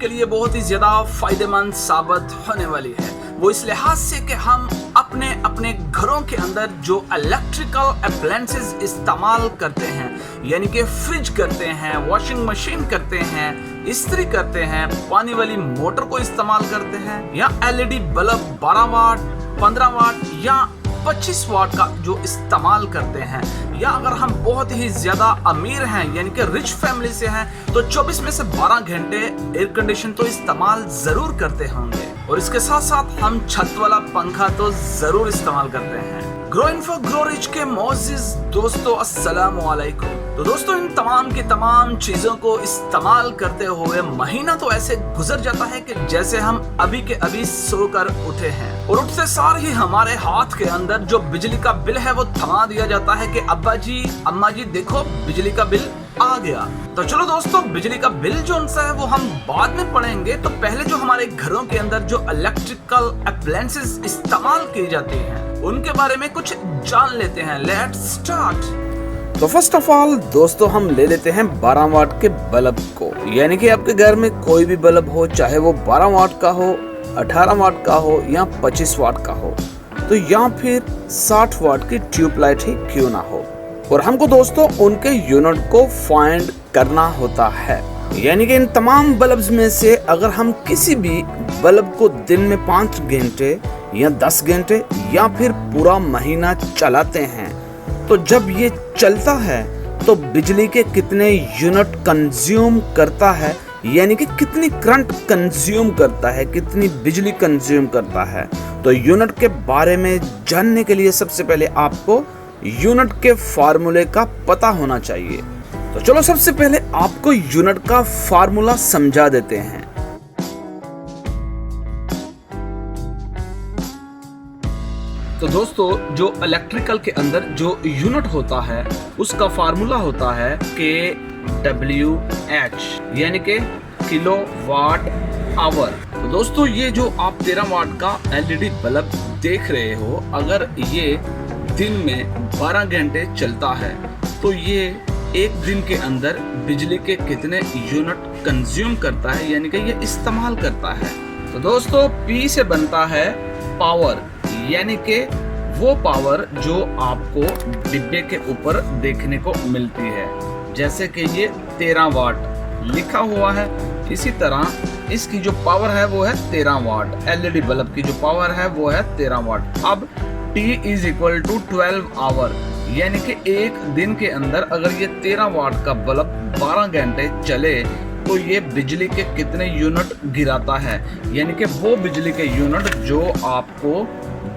आपके लिए बहुत ही ज्यादा फायदेमंद साबित होने वाली है। वो इस लिहाज से कि हम अपने अपने घरों के अंदर जो इलेक्ट्रिकल अप्लायंसेस इस्तेमाल करते हैं, यानी कि फ्रिज करते हैं, वॉशिंग मशीन करते हैं, इस्त्री करते हैं, पानी वाली मोटर को इस्तेमाल करते हैं, या एलईडी बल्ब 12 वाट, 15 वाट या 25 वाट का जो इस्तेमाल करते हैं, या अगर हम बहुत ही ज्यादा अमीर हैं यानी कि रिच फैमिली से हैं तो 24 में से 12 घंटे एयर कंडीशन तो इस्तेमाल जरूर करते होंगे, और इसके साथ साथ हम छत वाला पंखा तो जरूर इस्तेमाल करते हैं। ग्रो इन्फो ग्रो रिच के मोअज़्ज़िज़ दोस्तों, अस्सलाम वालेकुम। तो दोस्तों, इन तमाम की तमाम चीजों को इस्तेमाल करते हुए महीना तो ऐसे गुजर जाता है कि जैसे हम अभी के अभी सोकर उठे हैं, और उठते सार ही हमारे हाथ के अंदर जो बिजली का बिल है वो थमा दिया जाता है कि अब्बा जी, अम्मा जी, देखो बिजली का बिल आ गया। तो चलो दोस्तों, बिजली का बिल जो है वो हम बाद में पढ़ेंगे। तो पहले जो हमारे घरों के अंदर जो इलेक्ट्रिकल अप्लायंसेस इस्तेमाल की जाती हैं उनके बारे में कुछ जान लेते हैं। Let's start. तो फर्स्ट ऑफ ऑल दोस्तों, हम ले लेते हैं 12 वाट के बल्ब को, यानी कि आपके घर में कोई भी बल्ब हो, चाहे वो 12 वाट का हो, 18 वाट का हो या 25 वाट का हो, तो या फिर 60 वाट की ट्यूबलाइट ही क्यों ना हो, और हमको दोस्तों उनके यूनिट को फाइंड करना होता है। यानी कि इन तमाम बल्ब्स में से अगर हम किसी भी बल्ब को दिन में 5 घंटे या 10 घंटे या फिर पूरा महीना चलाते हैं, तो जब ये चलता है तो बिजली के कितने यूनिट कंज्यूम करता है, यानी कि कितनी करंट कंज्यूम करता है, कितनी बिजली कंज्यूम करता है। तो यूनिट के बारे में जानने के लिए सबसे पहले आपको यूनिट के फार्मूले का पता होना चाहिए। तो चलो सबसे पहले आपको यूनिट का फार्मूला समझा देते हैं। तो दोस्तों, जो इलेक्ट्रिकल के अंदर जो यूनिट होता है उसका फार्मूला होता है kWh, यानी कि किलो वाट आवर। तो दोस्तों, ये जो आप 13 वाट का एलईडी बल्ब देख रहे हो, अगर ये दिन में 12 घंटे चलता है तो ये एक दिन के अंदर बिजली के कितने यूनिट कंज्यूम करता है, यानी कि ये इस्तेमाल करता है। तो दोस्तों, P से बनता है पावर, यानी कि वो पावर जो आपको डिब्बे के ऊपर देखने को मिलती है, जैसे कि ये 13 वाट लिखा हुआ है, इसी तरह इसकी जो पावर है वो है 13 वाट। एलईडी बल्ब की जो पावर है वो है 13 वाट। अब T is equal to 12 hour, यानी कि एक दिन के अंदर अगर ये 13 वाट का बल्ब 12 घंटे चले तो ये बिजली के कितने यूनिट गिराता है, यानी कि वो बिजली के यूनिट जो आपको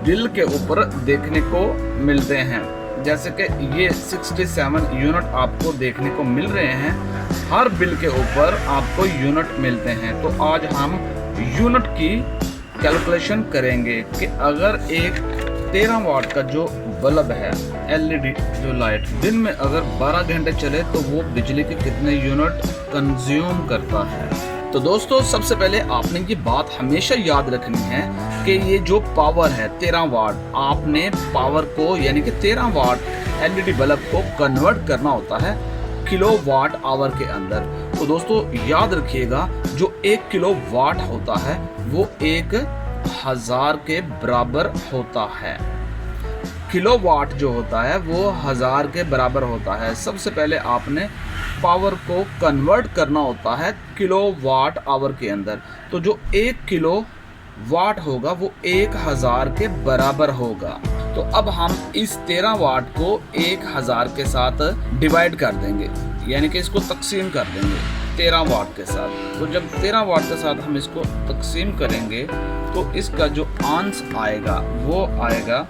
बिल के ऊपर देखने को मिलते हैं। जैसे कि ये 67 यूनिट आपको देखने को मिल रहे हैं, हर बिल के ऊपर आपको यूनिट मिलते हैं। तो आज हम यूनिट की कैलकुलेशन करेंगे कि अगर एक 13 वाट का जो बल्ब है, एलईडी जो लाइट, दिन में अगर 12 घंटे चले तो वो बिजली के कितने यूनिट कंज्यूम करता है। तो दोस्तों, सबसे पहले आपने ये बात हमेशा याद रखनी है कि ये जो पावर है 13 वाट, आपने पावर को यानी कि 13 वाट एलईडी बल्ब को कन्वर्ट करना होता है किलो वाट आवर के अंदर। तो दोस्तों, याद रखिएगा, जो 1 किलो वाट होता है वो 1000 के बराबर होता है। किलोवाट जो होता है वो 1000 के बराबर होता है। सबसे पहले आपने पावर को कन्वर्ट करना होता है किलोवाट आवर के अंदर। तो जो 1 किलो वाट होगा वो 1000 के बराबर होगा। तो अब हम इस 13 वाट को 1000 के साथ डिवाइड कर देंगे, यानी कि इसको तकसीम कर देंगे 13 वाट के साथ। तो जब 13 वाट के साथ हम इसको तकसीम करेंगे तो इसका जो आंसर आएगा वो आएगा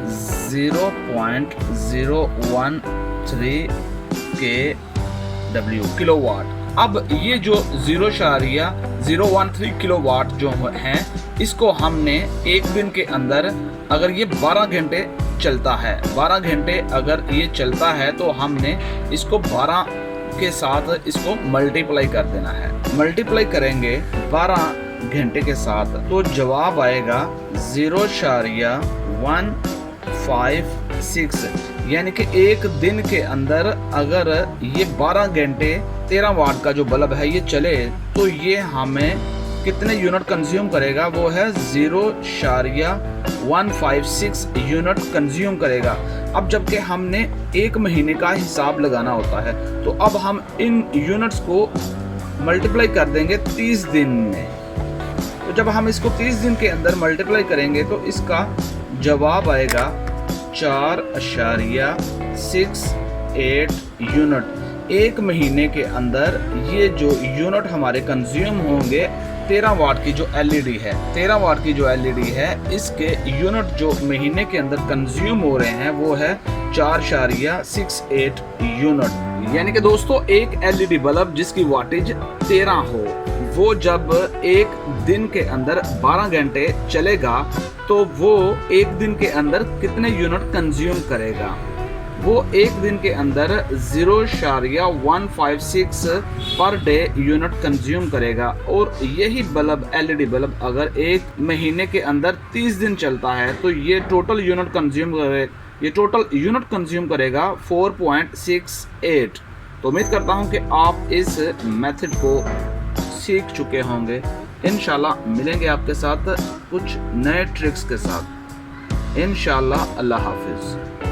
0.013 kW किलोवाट। अब ये जो 0.013 किलोवाट जो हैं, इसको हमने एक दिन के अंदर अगर ये 12 घंटे चलता है, 12 घंटे अगर ये चलता है तो हमने इसको 12 के साथ इसको मल्टीप्लाई कर देना है। मल्टीप्लाई करेंगे 12 घंटे के साथ तो जवाब आएगा 0.156, यानी कि एक दिन के अंदर अगर ये 12 घंटे 13 वाट का जो बल्ब है ये चले तो ये हमें कितने यूनिट कंज्यूम करेगा, वो है 0.156 यूनिट कंज्यूम करेगा। अब जबकि हमने एक महीने का हिसाब लगाना होता है तो अब हम इन यूनिट्स को मल्टीप्लाई कर देंगे 30 दिन में। तो जब हम इसको 30 दिन के अंदर मल्टीप्लाई करेंगे तो इसका जवाब आएगा 4.68 यूनिट। एक महीने के अंदर ये जो यूनिट हमारे कंज्यूम होंगे 13 वाट की जो एलईडी है, 13 वाट की जो एलईडी है इसके यूनिट जो महीने के अंदर कंज्यूम हो रहे हैं वो है 4.68 यूनिट। यानी कि दोस्तों एक एलईडी बल्ब जिसकी वाटेज 13 हो वो जब एक दिन के अंदर 12 घंटे चलेगा तो वो एक दिन के अंदर कितने यूनिट कंज्यूम करेगा, वो एक दिन के अंदर 0.156 पर डे यूनिट कंज्यूम करेगा। और यही बल्ब एलईडी बल्ब अगर एक महीने के अंदर 30 दिन चलता है तो ये टोटल यूनिट कंज्यूम करेगा 4.68। तो उम्मीद करता हूँ कि आप इस मेथड को सीख चुके होंगे। इंशाल्लाह मिलेंगे आपके साथ कुछ नए ट्रिक्स के साथ। इंशाल्लाह। अल्लाह हाफिज़।